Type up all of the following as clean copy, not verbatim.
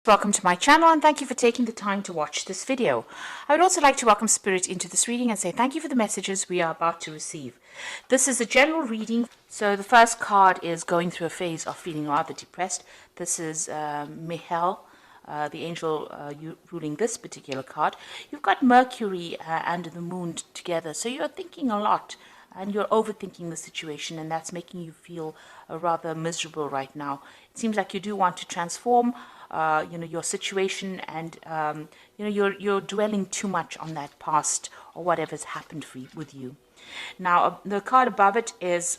Welcome to my channel and thank you for taking the time to watch this video. I would also like to welcome Spirit into this reading and say thank you for the messages we are about to receive. This is a general reading. So the first card is going through a phase of feeling rather depressed. This is Michael, the angel ruling this particular card. You've got Mercury and the moon together. So you're thinking a lot and you're overthinking the situation, and that's making you feel rather miserable right now. It seems like you do want to transform your situation, and you're dwelling too much on that past or whatever's happened with you. Now the card above it is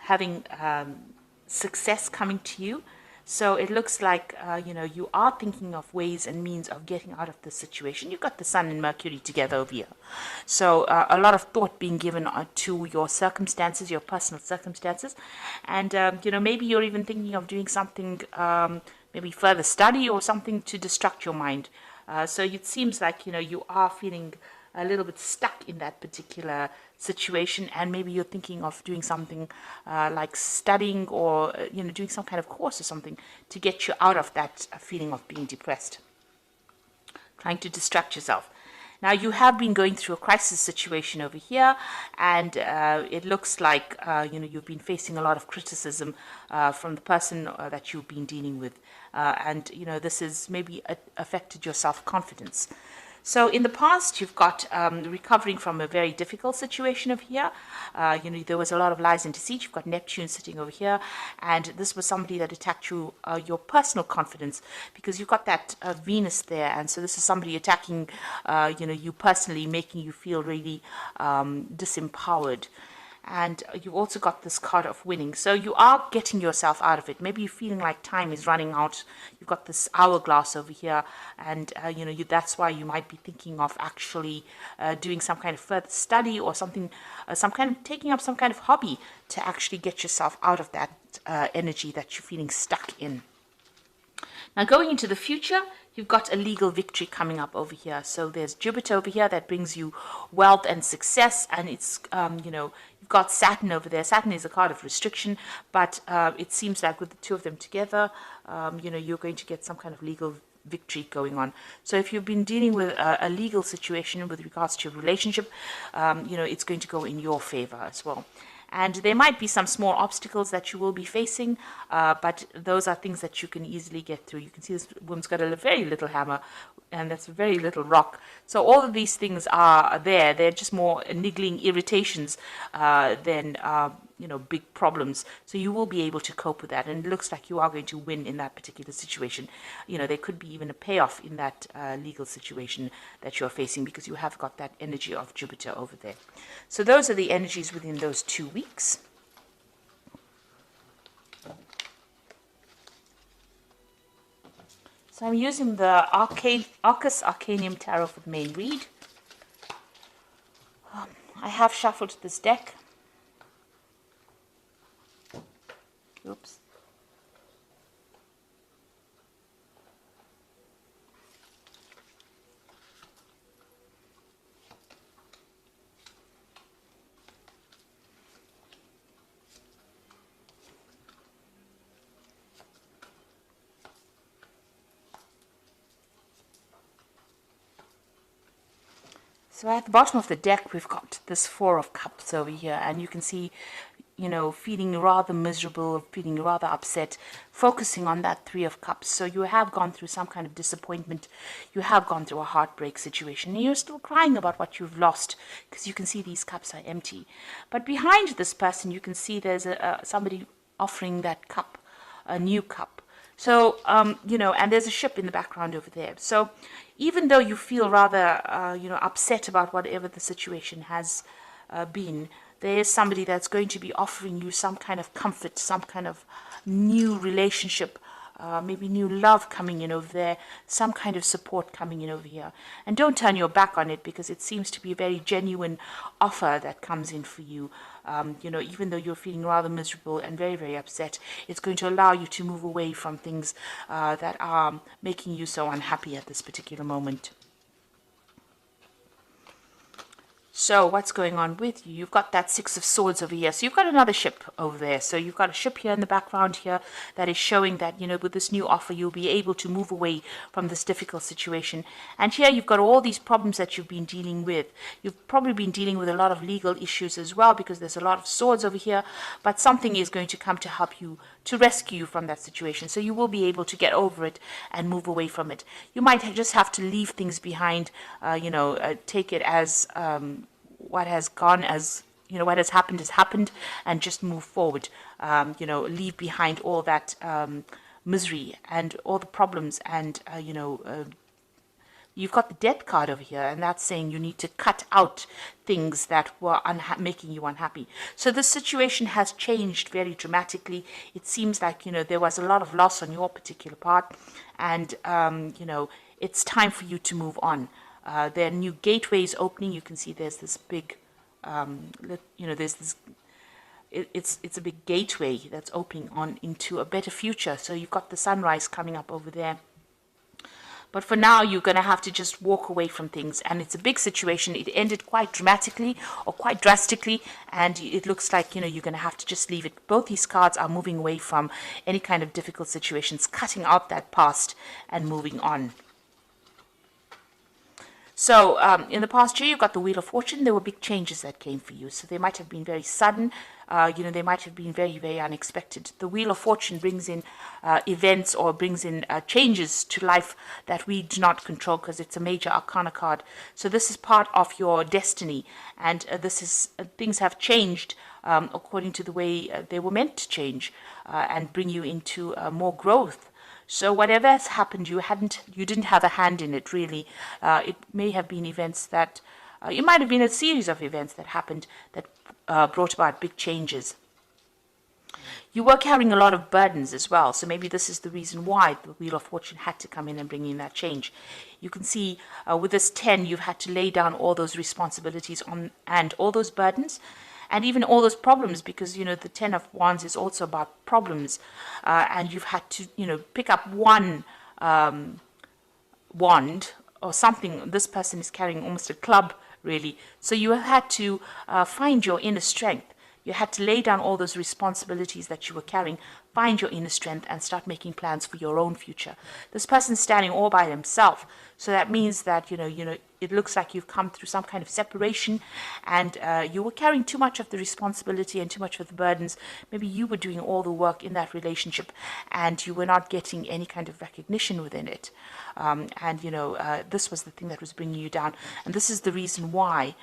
having success coming to you. So it looks like you are thinking of ways and means of getting out of this situation. You've got the Sun and Mercury together over here, so a lot of thought being given to your circumstances, your personal circumstances, and maybe you're even thinking of doing something, maybe further study or something to distract your mind. So it seems like you are feeling a little bit stuck in that particular situation, and maybe you're thinking of doing something like studying or doing some kind of course or something to get you out of that feeling of being depressed, trying to distract yourself. Now you have been going through a crisis situation over here, and it looks like you've been facing a lot of criticism from the person that you've been dealing with, and this has maybe affected your self-confidence. So in the past, you've got recovering from a very difficult situation over here. There was a lot of lies and deceit. You've got Neptune sitting over here, and this was somebody that attacked you, your personal confidence, because you've got that Venus there, and so this is somebody attacking, you personally, making you feel really disempowered. And you've also got this card of winning. So you are getting yourself out of it. Maybe you're feeling like time is running out. You've got this hourglass over here. And, that's why you might be thinking of actually doing some kind of further study or something, taking up some kind of hobby to actually get yourself out of that energy that you're feeling stuck in. Now going into the future, you've got a legal victory coming up over here. So there's Jupiter over here that brings you wealth and success, and it's you've got Saturn over there. Saturn is a card of restriction, but it seems like with the two of them together, you're going to get some kind of legal victory going on. So if you've been dealing with a legal situation with regards to your relationship, it's going to go in your favor as well. And there might be some small obstacles that you will be facing, but those are things that you can easily get through. You can see this woman's got a very little hammer, and that's a very little rock. So all of these things are there. They're just more niggling irritations than big problems. So you will be able to cope with that, and it looks like you are going to win in that particular situation. There could be even a payoff in that legal situation that you're facing, because you have got that energy of Jupiter over there. So those are the energies within those 2 weeks. So I'm using the Arcus Arcanium Tarot for the main read. I have shuffled this deck. Oops. So at the bottom of the deck, we've got this Four of Cups over here, and you can see, feeling rather miserable, feeling rather upset, focusing on that Three of Cups. So you have gone through some kind of disappointment. You have gone through a heartbreak situation, and you're still crying about what you've lost, because you can see these cups are empty. But behind this person, you can see there's somebody offering that cup, a new cup. So, and there's a ship in the background over there. So even though you feel rather, upset about whatever the situation has been, there is somebody that's going to be offering you some kind of comfort, some kind of new relationship, maybe new love coming in over there, some kind of support coming in over here. And don't turn your back on it, because it seems to be a very genuine offer that comes in for you. Even though you're feeling rather miserable and very, very upset, it's going to allow you to move away from things that are making you so unhappy at this particular moment. So what's going on with you? You've got that Six of Swords over here. So you've got another ship over there. So you've got a ship here in the background here that is showing that, you know, with this new offer, you'll be able to move away from this difficult situation. And here you've got all these problems that you've been dealing with. You've probably been dealing with a lot of legal issues as well, because there's a lot of swords over here. But something is going to come to help you, to rescue you from that situation. So you will be able to get over it and move away from it. You might just have to leave things behind, take it as what has gone, as you know, what has happened, and just move forward. Leave behind all that misery and all the problems, and you've got the Death card over here, and that's saying you need to cut out things that were making you unhappy. So the situation has changed very dramatically. It seems like, you know, there was a lot of loss on your particular part, and it's time for you to move on. There are new gateways opening. You can see there's this big, there's this. It's a big gateway that's opening on into a better future. So you've got the sunrise coming up over there. But for now, you're going to have to just walk away from things. And it's a big situation. It ended quite dramatically or quite drastically. And it looks like, you know, you're going to have to just leave it. Both these cards are moving away from any kind of difficult situations, cutting out that past and moving on. So in the past year, you got the Wheel of Fortune. There were big changes that came for you. So they might have been very sudden. They might have been very, very unexpected. The Wheel of Fortune brings in events, or brings in changes to life that we do not control, because it's a major arcana card. So this is part of your destiny. And things have changed according to the way they were meant to change, and bring you into more growth. So whatever has happened, you didn't have a hand in it, really. It may have been events that, it might have been a series of events that happened that brought about big changes. You were carrying a lot of burdens as well, so maybe this is the reason why the Wheel of Fortune had to come in and bring in that change. You can see with this 10, you've had to lay down all those responsibilities and all those burdens, and even all those problems, because, you know, the 10 of Wands is also about problems, and you've had to, pick up one wand or something. This person is carrying almost a club, really. So you have had to find your inner strength. You had to lay down all those responsibilities that you were carrying, find your inner strength, and start making plans for your own future. This person's standing all by himself. So that means that, it looks like you've come through some kind of separation, and you were carrying too much of the responsibility and too much of the burdens. Maybe you were doing all the work in that relationship, and you were not getting any kind of recognition within it. This was the thing that was bringing you down. And this is the reason why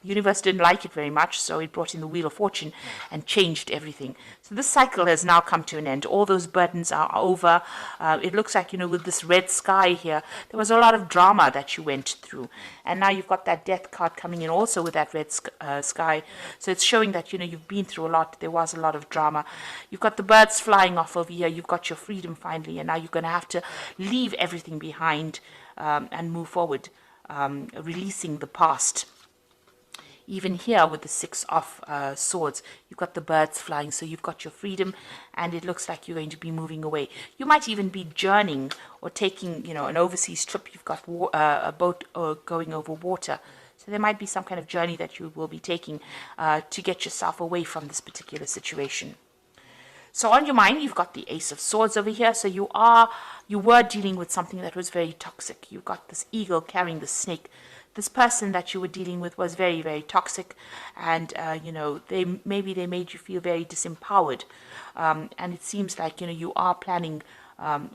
universe didn't like it very much, so it brought in the Wheel of Fortune and changed everything. So this cycle has now come to an end. All those burdens are over. It looks like, with this red sky here, there was a lot of drama that you went through. And now you've got that Death card coming in also with that red sky. So it's showing that, you've been through a lot. There was a lot of drama. You've got the birds flying off over here. You've got your freedom finally, and now you're going to have to leave everything behind and move forward. Releasing the past. Even here with the Six of Swords, you've got the birds flying, so you've got your freedom, and it looks like you're going to be moving away. You might even be journeying or taking, an overseas trip. You've got a boat going over water. So there might be some kind of journey that you will be taking to get yourself away from this particular situation. So on your mind, you've got the Ace of Swords over here. So you were dealing with something that was very toxic. You've got this eagle carrying the snake. This person that you were dealing with was very, very toxic, and they made you feel very disempowered. And it seems like you are planning,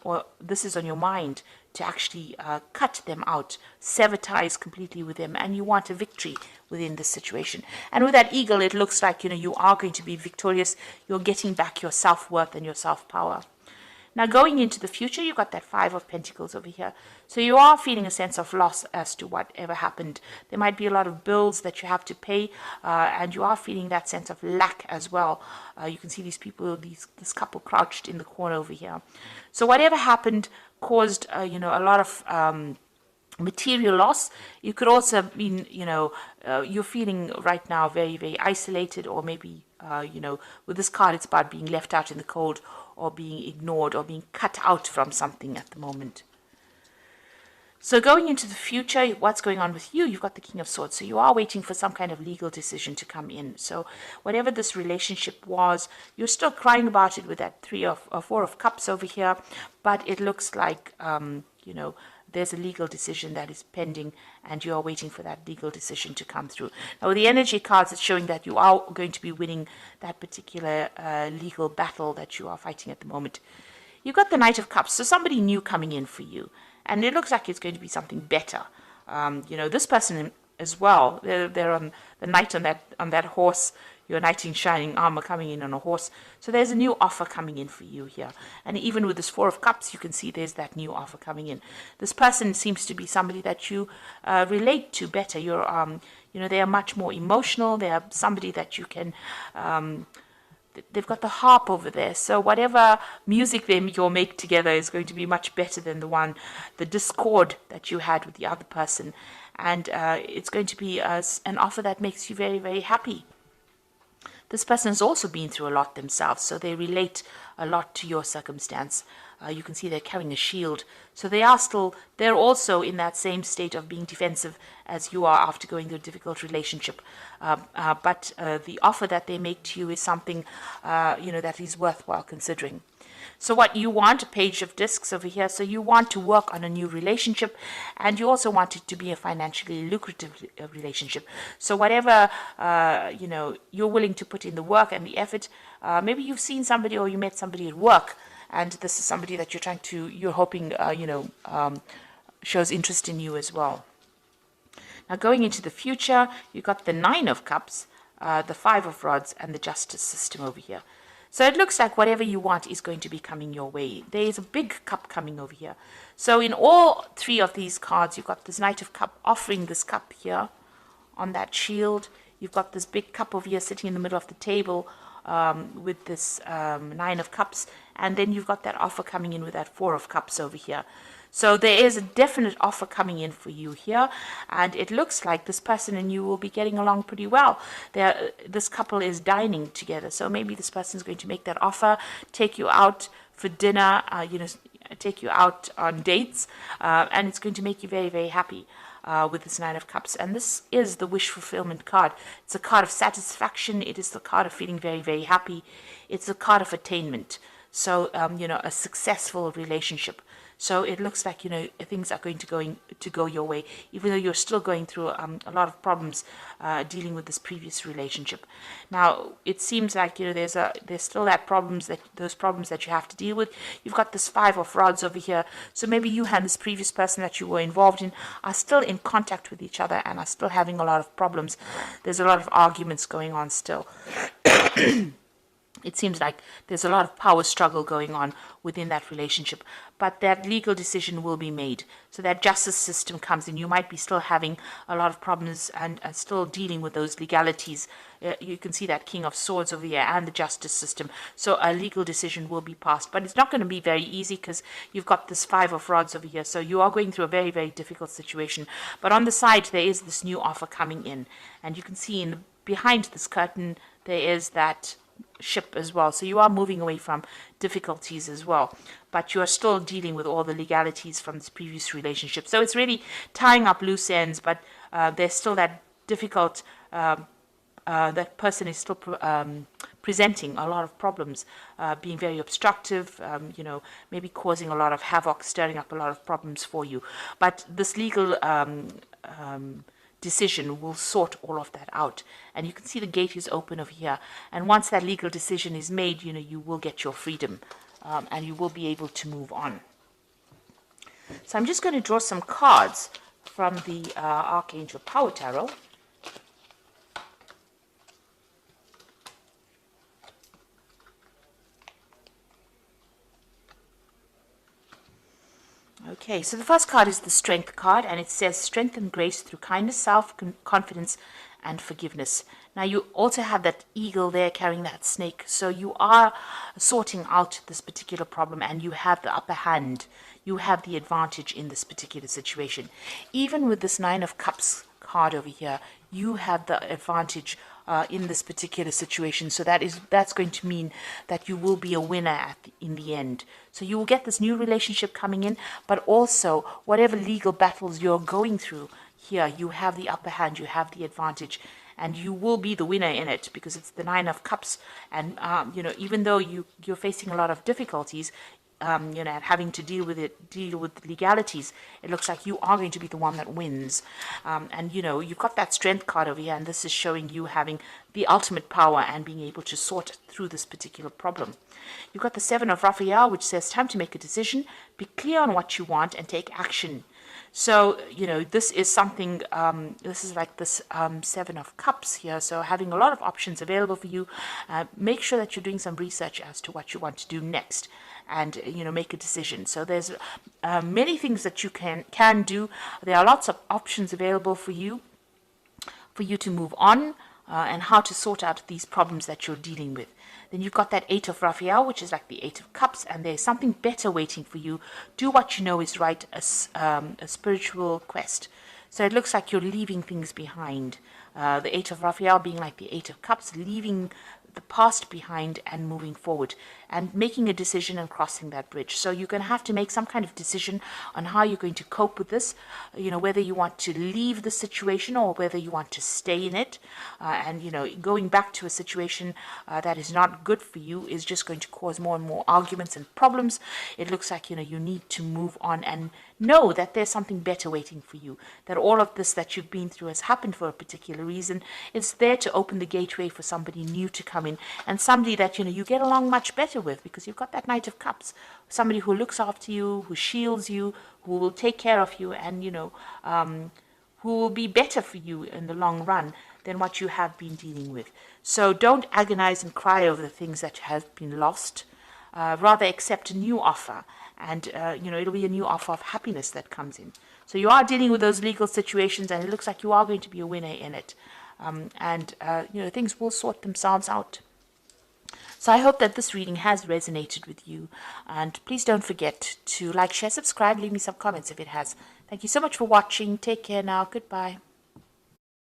or this is on your mind, to actually cut them out, sever ties completely with them, and you want a victory within this situation. And with that eagle, it looks like you are going to be victorious. You're getting back your self-worth and your self-power. Now, going into the future, you've got that Five of Pentacles over here. So you are feeling a sense of loss as to whatever happened. There might be a lot of bills that you have to pay, and you are feeling that sense of lack as well. You can see these people, this couple crouched in the corner over here. So whatever happened caused, a lot of material loss. You could also mean, you're feeling right now very, very isolated, or maybe, with this card, it's about being left out in the cold, or being ignored, or being cut out from something at the moment. So going into the future, what's going on with you? You've got the King of Swords. So you are waiting for some kind of legal decision to come in. So whatever this relationship was, you're still crying about it with that Four of Cups over here. But it looks like, there's a legal decision that is pending and you are waiting for that legal decision to come through. Now, with the energy cards, it's showing that you are going to be winning that particular legal battle that you are fighting at the moment. You've got the Knight of Cups, so somebody new coming in for you. And it looks like it's going to be something better. This person as well, they're on the knight on that horse, your knight in shining armor coming in on a horse. So there's a new offer coming in for you here. And even with this Four of Cups, you can see there's that new offer coming in. This person seems to be somebody that you relate to better. They are much more emotional. They are somebody that you can... they've got the harp over there, so whatever music you'll make together is going to be much better than the discord that you had with the other person, and it's going to be an offer that makes you very, very happy. This person has also been through a lot themselves, so they relate a lot to your circumstance. You can see they're carrying a shield. So they're also in that same state of being defensive as you are after going through a difficult relationship. But the offer that they make to you is something, that is worthwhile considering. So what you want, a Page of Discs over here, so you want to work on a new relationship, and you also want it to be a financially lucrative relationship. So whatever, you're willing to put in the work and the effort, maybe you've seen somebody or you met somebody at work, and this is somebody that you're hoping, shows interest in you as well. Now going into the future, you've got the Nine of Cups, the Five of Rods, and the Justice system over here. So it looks like whatever you want is going to be coming your way. There is a big cup coming over here. So in all three of these cards, you've got this Knight of Cup offering this cup here on that shield. You've got this big cup over here sitting in the middle of the table with this Nine of Cups. And then you've got that offer coming in with that Four of Cups over here. So there is a definite offer coming in for you here, and it looks like this person and you will be getting along pretty well. This couple is dining together, so maybe this person is going to make that offer, take you out for dinner, take you out on dates, and it's going to make you very, very happy with this Nine of Cups. And this is the wish fulfillment card. It's a card of satisfaction. It is the card of feeling very, very happy. It's a card of attainment. So, a successful relationship. So it looks like, things are going to go your way, even though you're still going through a lot of problems dealing with this previous relationship. Now, it seems like, there's still those problems that you have to deal with. You've got this Five of Rods over here. So maybe you and this previous person that you were involved in are still in contact with each other and are still having a lot of problems. There's a lot of arguments going on still. It seems like there's a lot of power struggle going on within that relationship, but that legal decision will be made. So that justice system comes in. You might be still having a lot of problems and still dealing with those legalities. You can see that King of Swords over here and the justice system. So a legal decision will be passed, but it's not going to be very easy because you've got this Five of Rods over here. So you are going through a very, very difficult situation. But on the side, there is this new offer coming in, and you can see behind this curtain, there is that ship as well. So you are moving away from difficulties as well, but you are still dealing with all the legalities from this previous relationship. So it's really tying up loose ends, but there's still that difficult, that person is still presenting a lot of problems, being very obstructive, maybe causing a lot of havoc, stirring up a lot of problems for you. But this legal decision will sort all of that out, and you can see the gate is open over here, and once that legal decision is made, you will get your freedom, and you will be able to move on. So I'm just going to draw some cards from the Archangel Power Tarot. Okay, so the first card is the Strength card, and it says strength and grace through kindness, self-confidence, and forgiveness. Now, you also have that eagle there carrying that snake, so you are sorting out this particular problem, and you have the upper hand. You have the advantage in this particular situation. Even with this Nine of Cups card over here, you have the advantage in this particular situation. So that's going to mean that you will be a winner in the end. So you will get this new relationship coming in, but also whatever legal battles you're going through here, you have the upper hand, you have the advantage, and you will be the winner in it, because it's the Nine of Cups. And even though you're facing a lot of difficulties, and having to deal with legalities, it looks like you are going to be the one that wins. And you've got that strength card over here, and this is showing you having the ultimate power and being able to sort through this particular problem. You've got the Seven of Raphael, which says time to make a decision, be clear on what you want, and take action. So, this is something, this is like this Seven of Cups here. So having a lot of options available for you. Make sure that you're doing some research as to what you want to do next, and make a decision. So there's many things that you can do. There are lots of options available for you to move on, and how to sort out these problems that you're dealing with. Then you've got that Eight of Raphael, which is like the Eight of Cups, and there's something better waiting for you. Do what you know is right, a spiritual quest. So it looks like you're leaving things behind. The Eight of Raphael being like the Eight of Cups, leaving the past behind and moving forward and making a decision and crossing that bridge. So you're going to have to make some kind of decision on how you're going to cope with this, whether you want to leave the situation or whether you want to stay in it. And going back to a situation that is not good for you is just going to cause more and more arguments and problems. It looks like you need to move on and know that there's something better waiting for you, that all of this that you've been through has happened for a particular reason. It's there to open the gateway for somebody new to come in, and somebody that you get along much better with, because you've got that Knight of Cups, somebody who looks after you, who shields you, who will take care of you, and who will be better for you in the long run than what you have been dealing with. So don't agonize and cry over the things that have been lost. Rather accept a new offer, and it'll be a new offer of happiness that comes in. So you are dealing with those legal situations, and it looks like you are going to be a winner in it. Things will sort themselves out. So I hope that this reading has resonated with you, and please don't forget to like, share, subscribe, leave me some comments if it has. Thank you so much for watching. Take care now. Goodbye.